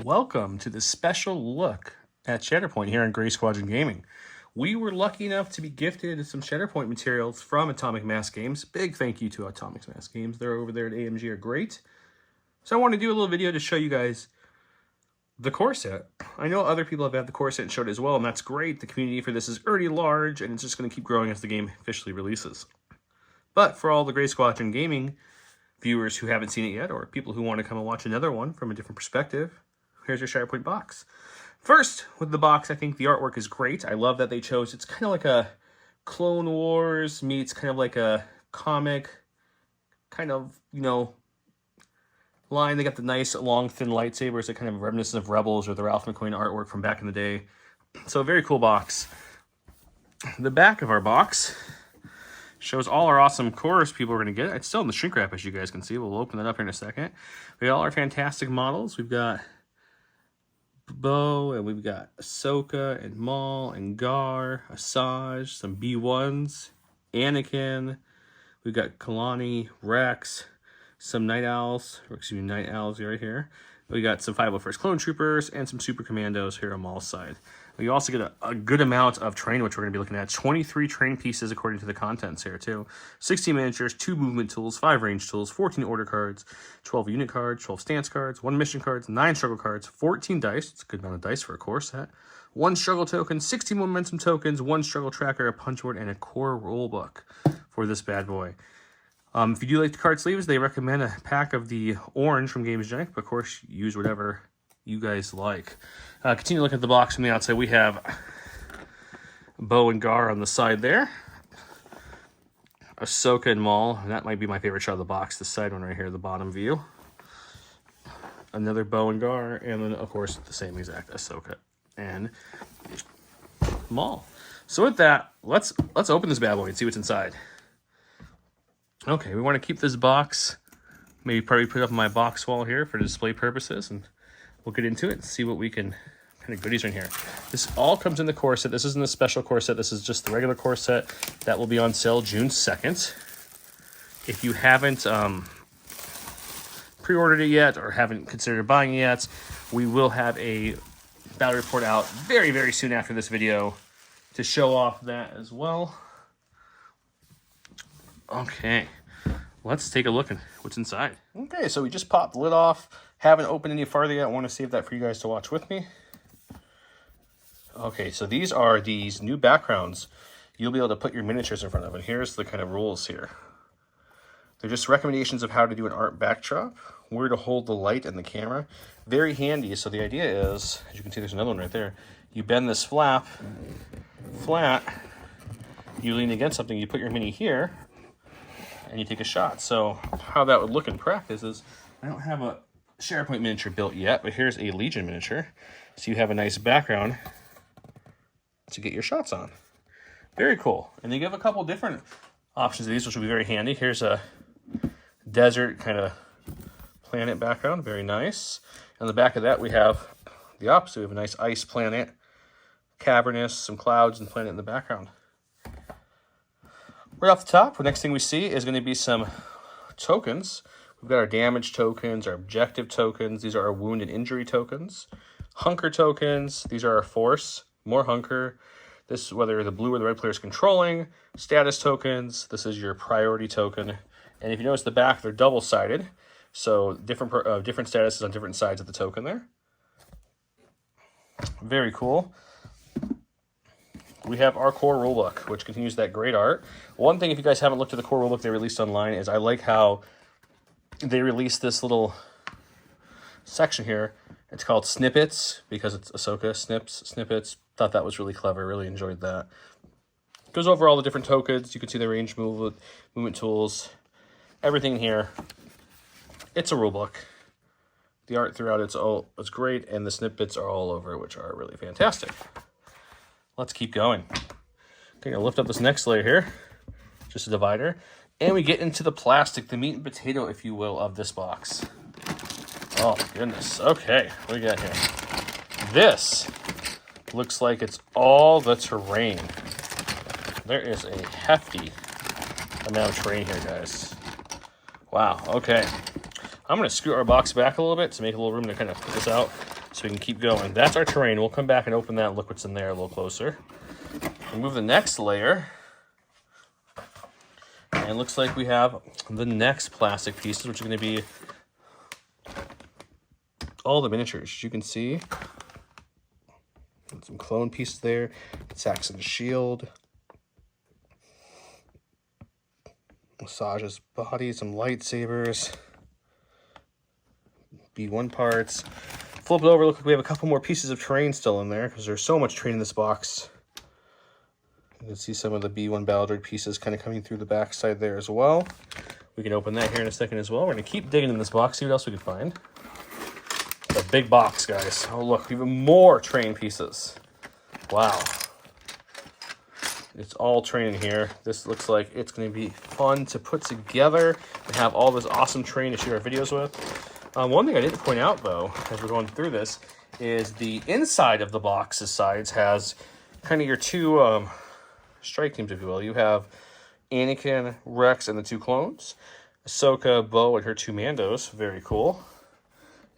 welcome to this special look at Shatterpoint here on Gray Squadron Gaming. We were lucky enough to be gifted some Shatterpoint materials from Atomic Mass Games. Big thank you to Atomic Mass Games. They're over there at AMG are great. So I want to do a little video to show you guys the core set. I know other people have had the core set and showed it as well, and that's great. The community for this is already large, and it's just going to keep growing as the game officially releases. But for all the Gray Squadron Gaming viewers who haven't seen it yet, or people who want to come and watch another one from a different perspective, here's your Shatterpoint box. First, with the box, I think the artwork is great. I love that they chose, it's kind of like a Clone Wars meets kind of like a comic kind of, line. They got the nice long thin lightsabers that kind of reminiscent of Rebels or the Ralph McQueen artwork from back in the day. So a very cool box. The back of our box shows all our awesome cores people are going to get. It's still in the shrink wrap, as you guys can see. We'll open that up here in a second. We got all our fantastic models. We've got Bo, and we've got Ahsoka, and Maul, and Gar, Asajj, some B1s, Anakin. We've got Kalani, Rex, some Night Owls, or excuse me, Night Owls right here. We got some 501st Clone Troopers and some Super Commandos here on Maul's side. We also get a good amount of train, which we're going to be looking at. 23 train pieces according to the contents here too. 16 miniatures, 2 movement tools, 5 range tools, 14 order cards, 12 unit cards, 12 stance cards, 1 mission cards, 9 struggle cards, 14 dice. It's a good amount of dice for a core set. 1 struggle token, 16 momentum tokens, 1 struggle tracker, a punch board, and a core rulebook for this bad boy. If you do like the card sleeves, they recommend a pack of the orange from Games Giant, but of course, use whatever you guys like. Continue looking at the box from the outside. We have Bo and Gar on the side there. Ahsoka and Maul. And that might be my favorite shot of the box, the side one right here, the bottom view. Another Bo and Gar, and then, of course, the same exact Ahsoka and Maul. So with that, let's open this bad boy and see what's inside. Okay, we want to keep this box, maybe probably put it up on my box wall here for display purposes, and we'll get into it and see what we can, kind of goodies are in here. This all comes in the core set. This isn't a special core set. This is just the regular core set that will be on sale June 2nd. If you haven't pre-ordered it yet or haven't considered buying it yet, we will have a battle report out very, very soon after this video to show off that as well. Okay, let's take a look at what's inside. Okay, so we just popped the lid off. Haven't opened any farther yet. I want to save that for you guys to watch with me. Okay, so these are these new backgrounds you'll be able to put your miniatures in front of. And here's the kind of rules here. They're just recommendations of how to do an art backdrop, where to hold the light and the camera. Very handy. So the idea is, as you can see, there's another one right there. You bend this flap flat, you lean against something, you put your mini here, and you take a shot. So how that would look in practice is, I don't have a Shatterpoint miniature built yet, but here's a Legion miniature. So you have a nice background to get your shots on. Very cool. And they give a couple different options of these, which will be very handy. Here's a desert kind of planet background, very nice. On the back of that, we have the opposite. We have a nice ice planet, cavernous, some clouds, and planet in the background. Right off the top, the next thing we see is going to be some tokens. We've got our damage tokens, our objective tokens. These are our wound and injury tokens. Hunker tokens. These are our force, more hunker. This is whether the blue or the red player is controlling. Status tokens. This is your priority token. And if you notice the back, they're double-sided. So different statuses on different sides of the token there. Very cool. We have our core rulebook, which continues that great art. One thing, if you guys haven't looked at the core rulebook they released online, is I like how they released this little section here. It's called Snippets, because it's Ahsoka, Snippets. Thought that was really clever, really enjoyed that. Goes over all the different tokens. You can see the range movement tools, everything in here. It's a rulebook. The art throughout it's great, and the snippets are all over, which are really fantastic. Let's keep going. Okay, I'll lift up this next layer here, just a divider, and we get into the plastic, the meat and potato, if you will, of this box. Oh, my goodness. Okay, what do we got here? This looks like it's all the terrain. There is a hefty amount of terrain here, guys. Wow, okay. I'm going to scoot our box back a little bit to make a little room to kind of put this out. so we can keep going. That's our terrain. We'll come back and open that and look what's in there a little closer. Remove the next layer. And it looks like we have the next plastic pieces, which are going to be all the miniatures. As you can see, some clone pieces there. Saxon's shield. Massage's body, some lightsabers. B1 parts. Flip it over, look like we have a couple more pieces of terrain still in there because there's so much terrain in this box. You can see some of the B1 battle droid pieces kind of coming through the back side there as well. We can open that here in a second as well. We're going to keep digging in this box, see what else we can find. It's a big box, guys. Oh, look, even more terrain pieces. Wow. It's all terrain in here. This looks like it's going to be fun to put together and have all this awesome terrain to share our videos with. One thing I didn't point out, though, as we're going through this, is the inside of the box's sides has kind of your two strike teams, if you will. You have Anakin, Rex, and the two clones. Ahsoka, Bo, and her two Mandos. Very cool.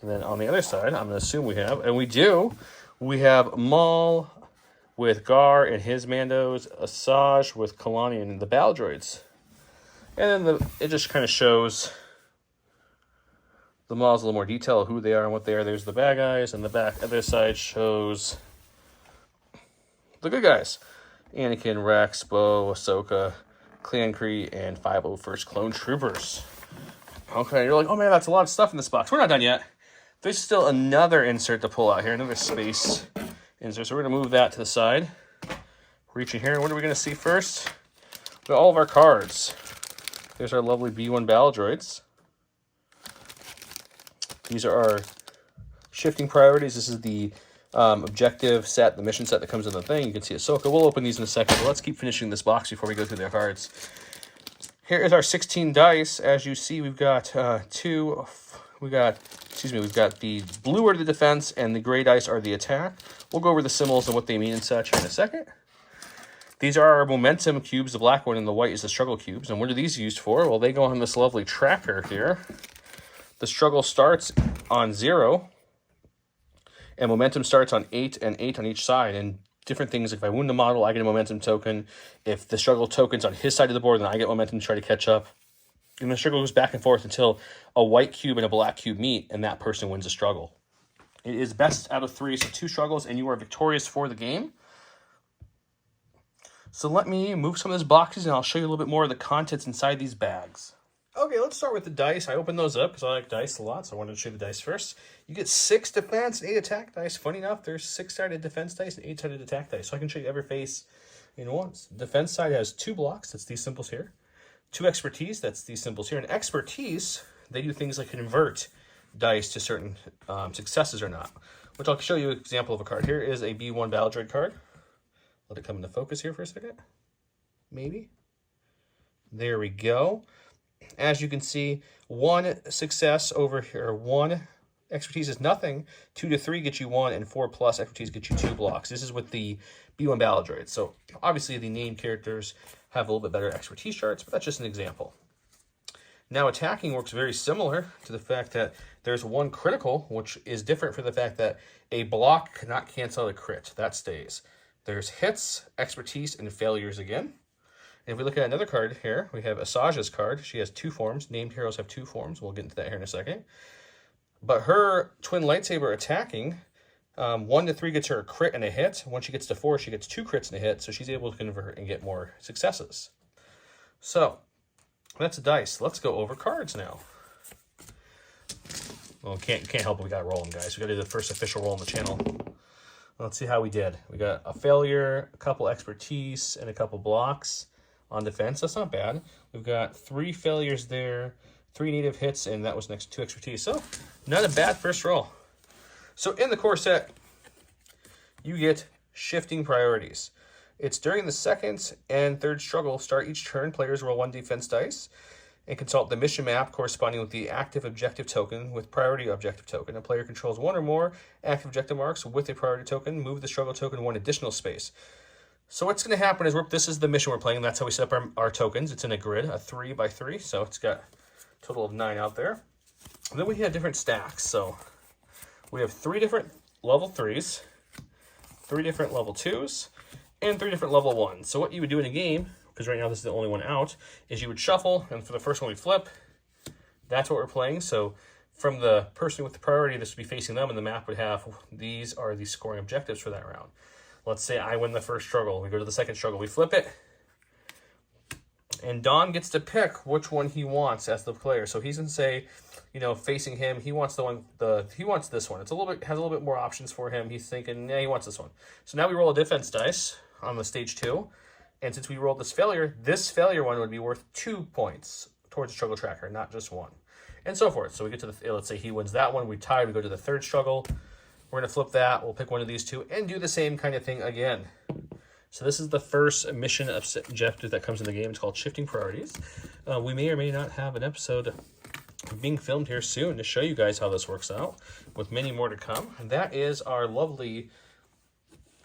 And then on the other side, I'm going to assume we have, and we have Maul with Gar and his Mandos, Asajj with Kalani and the battle droids. And then it just kind of shows the models a little more detail of who they are and what they are. There's the bad guys, and the other side shows the good guys. Anakin, Rex, Bo, Ahsoka, Clan Kree, and 501st Clone Troopers. Okay, you're like, oh man, that's a lot of stuff in this box. We're not done yet. There's still another insert to pull out here, another space insert. So we're going to move that to the side. Reach in here, and what are we going to see first? We got all of our cards. There's our lovely B1 battle droids. These are our shifting priorities. This is the objective set, the mission set that comes in the thing. You can see Ahsoka. We'll open these in a second, but let's keep finishing this box before we go through their cards. Here is our 16 dice. As you see, we've got we've got the blue are the defense and the gray dice are the attack. We'll go over the symbols and what they mean and such in a second. These are our momentum cubes, the black one, and the white is the struggle cubes. And what are these used for? Well, they go on this lovely tracker here. The struggle starts on 0, and momentum starts on 8 and 8 on each side. And different things, if I wound a model, I get a momentum token. If the struggle token's on his side of the board, then I get momentum to try to catch up. And the struggle goes back and forth until a white cube and a black cube meet, and that person wins a struggle. It is best out of 3, so 2 struggles, and you are victorious for the game. So let me move some of these boxes, and I'll show you a little bit more of the contents inside these bags. Okay, let's start with the dice. I opened those up because I like dice a lot, so I wanted to show you the dice first. You get 6 defense and 8 attack dice. Funny enough, there's 6-sided defense dice and 8-sided attack dice, so I can show you every face in once. The defense side has 2 blocks, that's these symbols here. 2 expertise, that's these symbols here. And expertise, they do things like convert dice to certain successes or not, which I'll show you an example of a card. Here is a B1 battle droid card. Let it come into focus here for a second. Maybe. There we go. As you can see, 1 success over here, 1 expertise is nothing. 2 to 3 get you 1, and 4 plus expertise get you 2 blocks. This is with the B1 battle droids. So obviously the named characters have a little bit better expertise charts, but that's just an example. Now attacking works very similar to the fact that there's 1 critical, which is different for the fact that a block cannot cancel a crit. That stays. There's hits, expertise, and failures again. And if we look at another card here, we have Asajj's card. She has 2 forms. Named heroes have 2 forms. We'll get into that here in a second. But her twin lightsaber attacking, 1 to 3 gets her a crit and a hit. Once she gets to 4, she gets 2 crits and a hit, so she's able to convert and get more successes. So, that's a dice. Let's go over cards now. Well, can't help it. We got to roll them, guys. We got to do the first official roll on the channel. Let's see how we did. We got a failure, a couple expertise, and a couple blocks on defense. That's not bad. We've got 3 failures there, 3 native hits, and that was next to 2 expertise. So, not a bad first roll. So, in the core set, you get shifting priorities. It's during the second and third struggle. Start each turn. Players roll 1 defense dice and consult the mission map corresponding with the active objective token with priority objective token. A player controls 1 or more active objective marks with a priority token. Move the struggle token 1 additional space. So what's going to happen is this is the mission we're playing. That's how we set up our tokens. It's in a grid, a 3 by 3. So it's got a total of 9 out there. And then we have different stacks. So we have 3 different level 3s, 3 different level 2s, and 3 different level 1s. So what you would do in a game, because right now this is the only one out, is you would shuffle, and for the first one we flip. That's what we're playing. So from the person with the priority, this would be facing them, and the map would have, these are the scoring objectives for that round. Let's say I win the first struggle. We go to the second struggle. We flip it. And Don gets to pick which one he wants as the player. So he's going to say, you know, facing him, he wants he wants this one. It's has a little bit more options for him. He's thinking, yeah, he wants this one. So now we roll a defense dice on the stage 2. And since we rolled this failure one would be worth 2 points towards the struggle tracker, not just 1. And so forth. So we get to let's say he wins that one. We tie, we go to the third struggle. We're going to flip that. We'll pick one of these 2 and do the same kind of thing again. So this is the first mission objective that comes in the game. It's called Shifting Priorities. We may or may not have an episode being filmed here soon to show you guys how this works out, with many more to come. And that is our lovely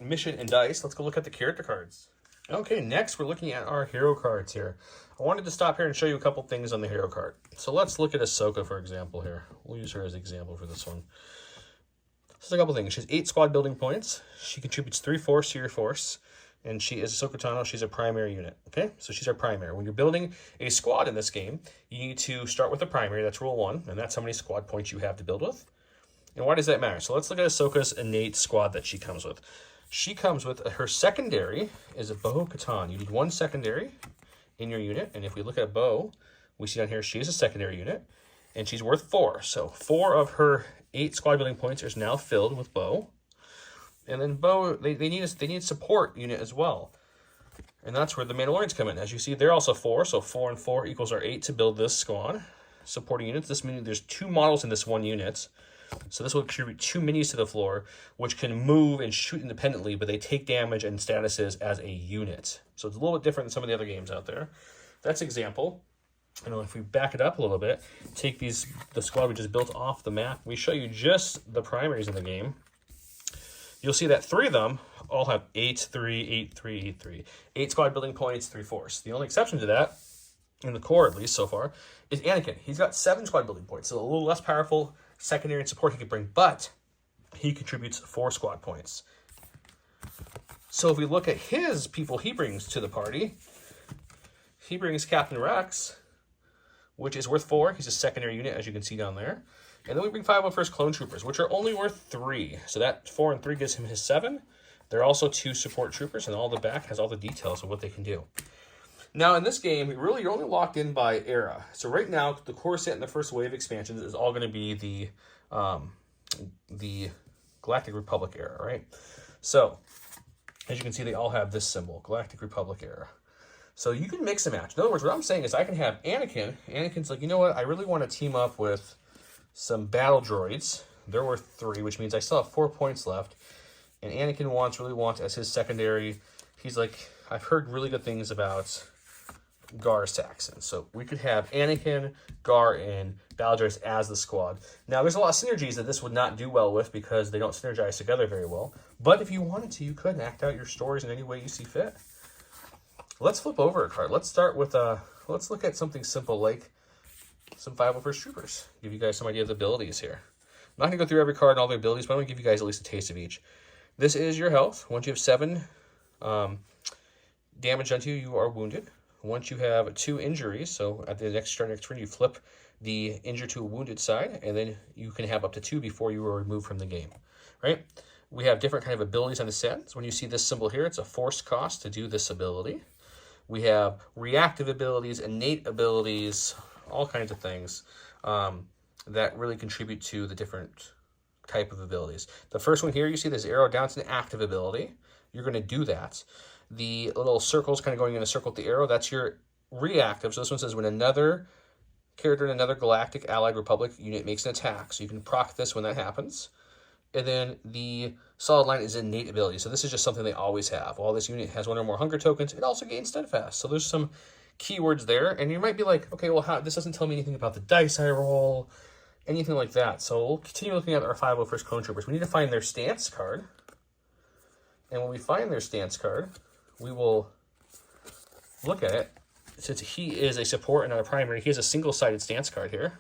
mission and dice. Let's go look at the character cards. Okay, next we're looking at our hero cards here. I wanted to stop here and show you a couple things on the hero card. So let's look at Ahsoka, for example, here. We'll use her as an example for this one. So there's a couple things. She has 8 squad building points. She contributes 3 force to your force. And she is Ahsoka Tano. She's a primary unit. Okay, so she's our primary. When you're building a squad in this game, you need to start with a primary. That's rule 1, and that's how many squad points you have to build with. And why does that matter? So let's look at Ahsoka's innate squad that she comes with. She comes with her secondary is a Bo-Katan. You need 1 secondary in your unit, and if we look at Bo, we see down here she is a secondary unit, and she's worth 4. So 4 of her 8 squad building points is now filled with Bo. And then Bo, they need a support unit as well. And that's where the Mandalorians come in. As you see, they're also 4. So 4 and 4 equals our 8 to build this squad. Supporting units. This means there's 2 models in this 1 unit. So this will contribute 2 minis to the floor, which can move and shoot independently, but they take damage and statuses as a unit. So it's a little bit different than some of the other games out there. That's example. And if we back it up a little bit, take the squad we just built off the map, we show you just the primaries in the game. You'll see that 3 of them all have 8, 3, 8, 3, 8, 3. 8 squad building points, 3 force. The only exception to that, in the core at least so far, is Anakin. He's got 7 squad building points, so a little less powerful secondary and support he can bring, but he contributes 4 squad points. So if we look at his people he brings to the party, he brings Captain Rex, which is worth 4. He's a secondary unit, as you can see down there. And then we bring 5 of first clone troopers, which are only worth 3. So that 4 and 3 gives him his 7. They're also 2 support troopers, and all the back has all the details of what they can do. Now, in this game, really, you're only locked in by era. So right now, the core set in the first wave expansions is all going to be the Galactic Republic era, right? So, as you can see, they all have this symbol, Galactic Republic era. So you can mix and match. In other words, what I'm saying is I can have Anakin. Anakin's like, you know what? I really want to team up with some battle droids. They're worth 3, which means I still have 4 points left. And Anakin really wants as his secondary. He's like, I've heard really good things about Gar Saxon. So we could have Anakin, Gar, and battle droids as the squad. Now, there's a lot of synergies that this would not do well with because they don't synergize together very well. But if you wanted to, you could act out your stories in any way you see fit. Let's flip over a card. Let's start with let's look at something simple like some 5 first troopers. Give you guys some idea of the abilities here. I'm not going to go through every card and all the abilities, but I'm going to give you guys at least a taste of each. This is your health. Once you have 7 damage onto you, you are wounded. Once you have 2 injuries, so at the next turn, you flip the injured to a wounded side, and then you can have up to 2 before you are removed from the game, right? We have different kind of abilities on the set. So when you see this symbol here, it's a force cost to do this ability. We have reactive abilities, innate abilities, all kinds of things that really contribute to the different type of abilities. The first one here, you see this arrow down, it's an active ability. You're going to do that. The little circles kind of going in a circle with the arrow, that's your reactive. So this one says when another character in another galactic allied republic unit makes an attack. So you can proc this when that happens. And then the solid line is innate ability. So this is just something they always have. While this unit has 1 or more hunger tokens, it also gains steadfast. So there's some keywords there. And you might be like, okay, well, this doesn't tell me anything about the dice I roll, anything like that. So we'll continue looking at our 5 first clone troopers. We need to find their stance card. And when we find their stance card, we will look at it. Since he is a support and not a primary, he has a single-sided stance card here.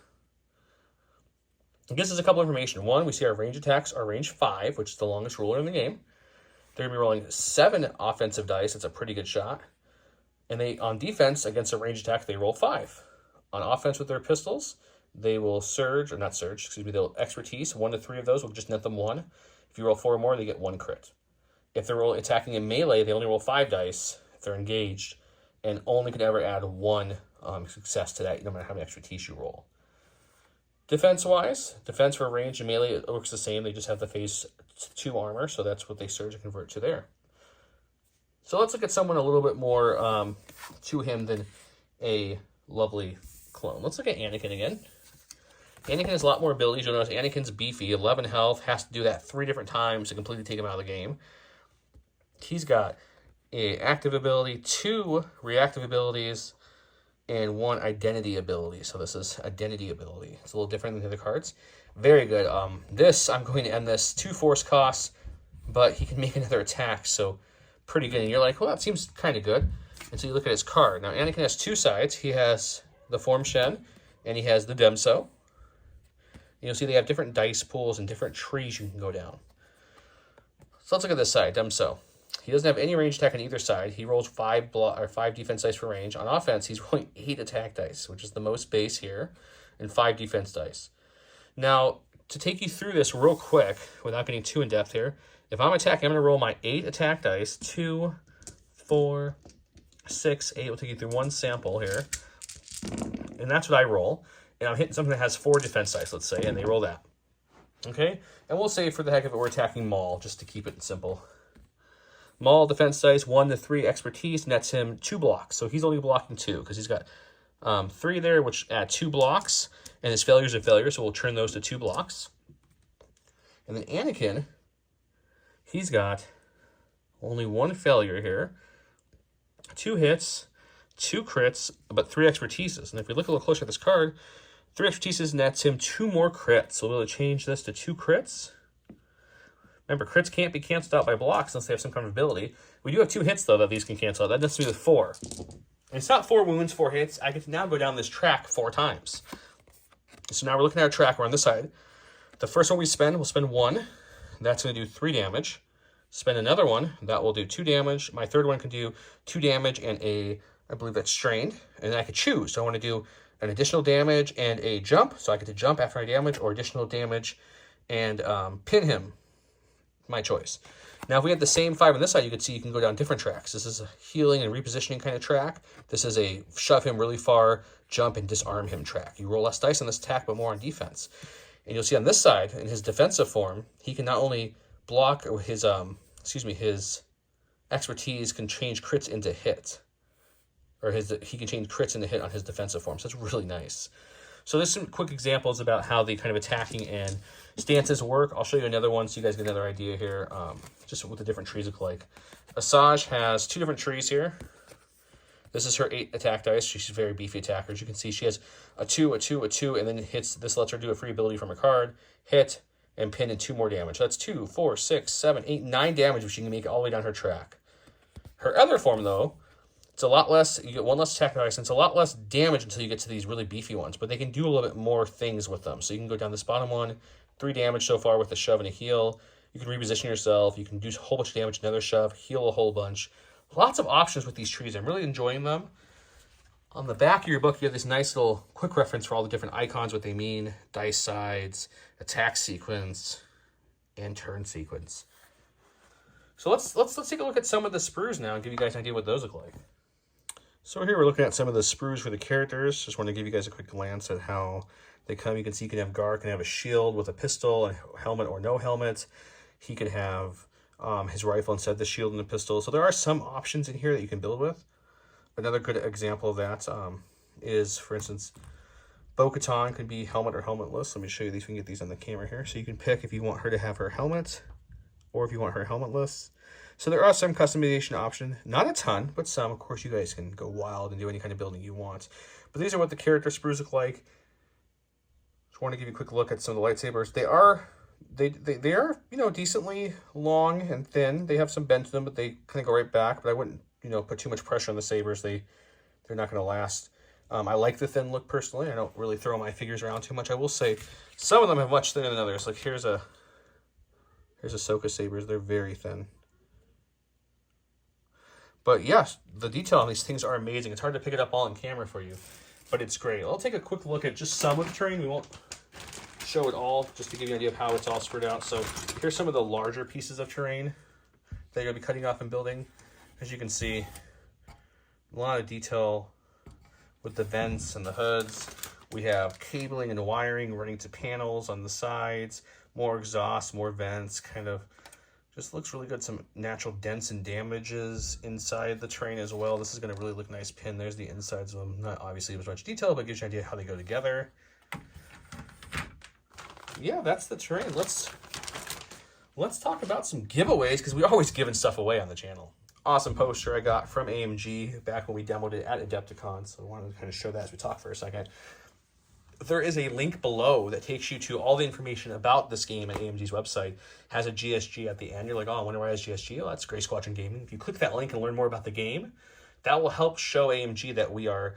It gives us a couple information. One, we see our range attacks are range 5, which is the longest ruler in the game. They're going to be rolling 7 offensive dice. It's a pretty good shot. And they, on defense, against a range attack, they roll 5. On offense with their pistols, they will surge, or not surge, excuse me, they'll expertise. 1 to 3 of those will just net them 1. If you roll 4 or more, they get 1 crit. If they're attacking in melee, they only roll 5 dice if they're engaged, and only can ever add 1 success to that, no matter how many expertise you roll. Defense-wise, defense for range and melee, it works the same. They just have the phase 2 armor, so that's what they surge and convert to there. So let's look at someone a little bit more to him than a lovely clone. Let's look at Anakin again. Anakin has a lot more abilities. You'll notice Anakin's beefy, 11 health, has to do that 3 different times to completely take him out of the game. He's got an active ability, 2 reactive abilities, and 1 identity ability. So this is identity ability. It's a little different than the other cards. Very good. This, I'm going to end this 2 force costs, but he can make another attack, so pretty good. And you're like, well, that seems kind of good. Until you look at his card. Now, Anakin has 2 sides. He has the Form Shen, and he has the Demso. You'll see they have different dice pools and different trees you can go down. So let's look at this side, Demso. He doesn't have any range attack on either side. He rolls 5 defense dice for range. On offense, he's rolling 8 attack dice, which is the most base here, and 5 defense dice. Now, to take you through this real quick, without getting too in-depth here, if I'm attacking, I'm going to roll my 8 attack dice, 2, 4, 6, 8. We'll take you through one sample here. And that's what I roll. And I'm hitting something that has 4 defense dice, let's say, and they roll that. Okay? And we'll say for the heck of it, we're attacking Maul, just to keep it simple. Maul defense dice, 1 to 3 expertise, nets him 2 blocks. So he's only blocking 2, because he's got 3 there, which add 2 blocks. And his failures are failures, so we'll turn those to 2 blocks. And then Anakin, he's got only 1 failure here, 2 hits, 2 crits, but 3 expertises. And if we look a little closer at this card, 3 expertises nets him 2 more crits. So we'll be able to change this to 2 crits. Remember, crits can't be canceled out by blocks unless they have some kind of ability. We do have 2 hits, though, that these can cancel out. That nets me with 4. And it's not 4 wounds, 4 hits. I get to now go down this track 4 times. So now we're looking at our track. We're on this side. The first one we spend, we'll spend 1. That's going to do 3 damage. Spend another one. That will do 2 damage. My third one can do 2 damage and I believe that's strained. And then I could choose. So I want to do an additional damage and a jump. So I get to jump after I damage, or additional damage and pin him. My choice. Now, if we had the same 5 on this side, you could see you can go down different tracks. This is a healing and repositioning kind of track. This is a shove him really far, jump and disarm him track. You roll less dice on this attack, but more on defense. And you'll see on this side, in his defensive form, he can not only block his, his expertise can change crits into hit. Or he can change crits into hit on his defensive form. So that's really nice. So there's some quick examples about how the kind of attacking and stances work. I'll show you another one so you guys get another idea here, just what the different trees look like. Asajj has 2 different trees here. This is her 8 attack dice. She's a very beefy attacker. As you can see, she has a 2, a 2, a 2, and then hits. This lets her do a free ability from a card, hit, and pin in 2 more damage. So that's 2, 4, 6, 7, 8, 9 damage, which she can make all the way down her track. Her other form, though, it's a lot less. You get 1 less attack dice, and it's a lot less damage until you get to these really beefy ones. But they can do a little bit more things with them. So you can go down this bottom one, 3 damage so far with a shove and a heal. You can reposition yourself. You can do a whole bunch of damage, another shove, heal a whole bunch. Lots of options with these trees. I'm really enjoying them. On the back of your book, you have this nice little quick reference for all the different icons, what they mean, dice sides, attack sequence, and turn sequence. So let's take a look at some of the sprues now and give you guys an idea what those look like. So here we're looking at some of the sprues for the characters. Just want to give you guys a quick glance at how they come. You can see you can have Gar can have a shield with a pistol, a helmet or no helmet. He can have his rifle instead of the shield and the pistol. So there are some options in here that you can build with. Another good example of that is, for instance, Bo-Katan could be helmet or helmetless. Let me show you these. We can get these on the camera here. So you can pick if you want her to have her helmet or if you want her helmetless. So there are some customization options. Not a ton, but some. Of course, you guys can go wild and do any kind of building you want. But these are what the character sprues look like. Just want to give you a quick look at some of the lightsabers. They are, decently long and thin. They have some bend to them, but they kind of go right back. But I wouldn't, put too much pressure on the sabers. They're not going to last. I like the thin look personally. I don't really throw my figures around too much. I will say some of them have much thinner than others. Like here's Ahsoka sabers. They're very thin. But yes, the detail on these things are amazing. It's hard to pick it up all on camera for you, but it's great. I'll take a quick look at just some of the terrain. We won't show it all, just to give you an idea of how it's all spread out. So here's some of the larger pieces of terrain that you're going to be cutting off and building. As you can see, a lot of detail with the vents and the hoods. We have cabling and wiring running to panels on the sides, more exhaust, more vents, kind of just looks really good. Some natural dents and damages inside the terrain as well. This is going to really look nice pin. There's the insides of them. Not obviously as much detail, but gives you an idea how they go together. Yeah, that's the terrain. Let's talk about some giveaways, because we're always giving stuff away on the channel. Awesome poster I got from AMG back when we demoed it at Adepticon, so I wanted to kind of show that as we talk for a second. There is a link below that takes you to all the information about this game at AMG's website. It has a GSG at the end. You're like, oh, I wonder why it has GSG. Oh, that's Gray Squadron Gaming. If you click that link and learn more about the game, that will help show AMG that we are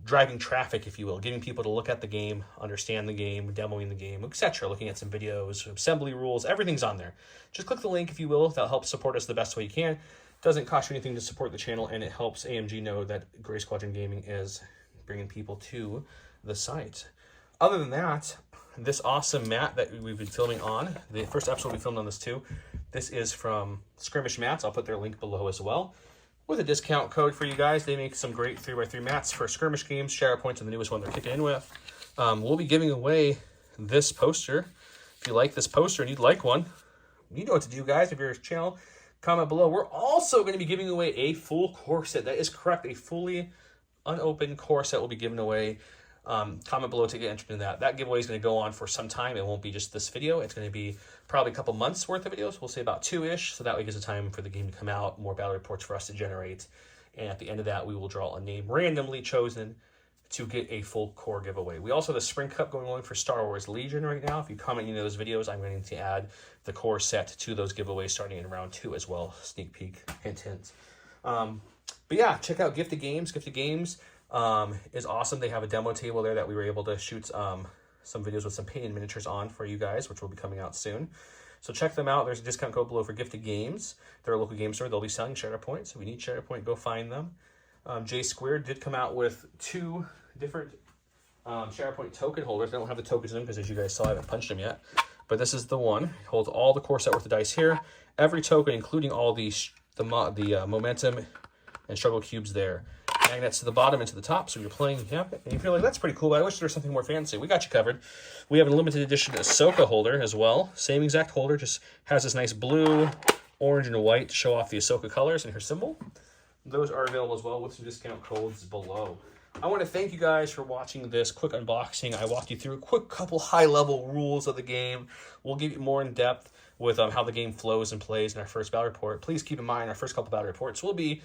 driving traffic, if you will, getting people to look at the game, understand the game, demoing the game, etc., looking at some videos, assembly rules, everything's on there. Just click the link, if you will. That'll help support us the best way you can. Doesn't cost you anything to support the channel, and it helps AMG know that Gray Squadron Gaming is bringing people to the site. Other than that, this awesome mat that we've been filming on, the first episode we filmed on this too, this is from Skirmish Mats. I'll put their link below as well. With a discount code for you guys, they make some great 3x3 mats for skirmish games. Shatterpoint's are the newest one they're kicking in with. We'll be giving away this poster. If you like this poster and you'd like one, you know what to do, guys. If you're a channel, comment below. We're also going to be giving away a full core set. That is correct. A fully unopened core set will be given away. Comment below to get interested in that. That giveaway is going to go on for some time. It won't be just this video. It's going to be probably a couple months worth of videos. We'll say about 2-ish. So that way gives it time for the game to come out, more battle reports for us to generate. And at the end of that, we will draw a name randomly chosen to get a full core giveaway. We also have the Spring Cup going on for Star Wars Legion right now. If you comment any of those videos, I'm going to add the core set to those giveaways starting in round 2 as well. Sneak peek, hint, hint. But yeah, check out Gifted Games. Gifted Games is awesome. They have a demo table there that we were able to shoot some videos with some painted miniatures on for you guys, which will be coming out soon. So check them out. There's a discount code below for Gifted Games. They're a local game store. They'll be selling Shatterpoint. So if you need Shatterpoint, go find them. J Squared did come out with 2 different Shatterpoint token holders. I don't have the tokens in them because, as you guys saw, I haven't punched them yet. But this is the one. It holds all the core set worth of dice here. Every token, including all the momentum and struggle cubes there. Magnets to the bottom and to the top, so you're playing, yeah, and you feel like that's pretty cool, but I wish there was something more fancy. We got you covered. We have a limited edition Ahsoka holder as well. Same exact holder, just has this nice blue, orange, and white to show off the Ahsoka colors and her symbol. Those are available as well with some discount codes below. I want to thank you guys for watching this quick unboxing. I walked you through a quick couple high-level rules of the game. We'll give you more in depth with how the game flows and plays in our first battle report. Please keep in mind our first couple battle reports will be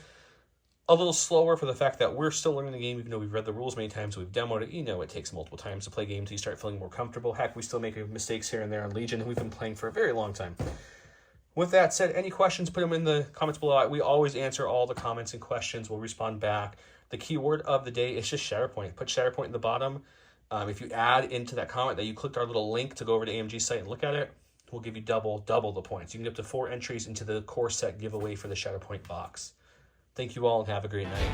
a little slower for the fact that we're still learning the game, even though we've read the rules many times, we've demoed it. You know, it takes multiple times to play games until you start feeling more comfortable. Heck, we still make mistakes here and there on Legion, and we've been playing for a very long time. With that said, any questions, put them in the comments below. We always answer all the comments and questions. We'll respond back. The keyword of the day is just Shatterpoint. Put Shatterpoint in the bottom. If you add into that comment that you clicked our little link to go over to AMG's site and look at it, we'll give you double the points. You can get up to 4 entries into the core set giveaway for the Shatterpoint box. Thank you all and have a great night.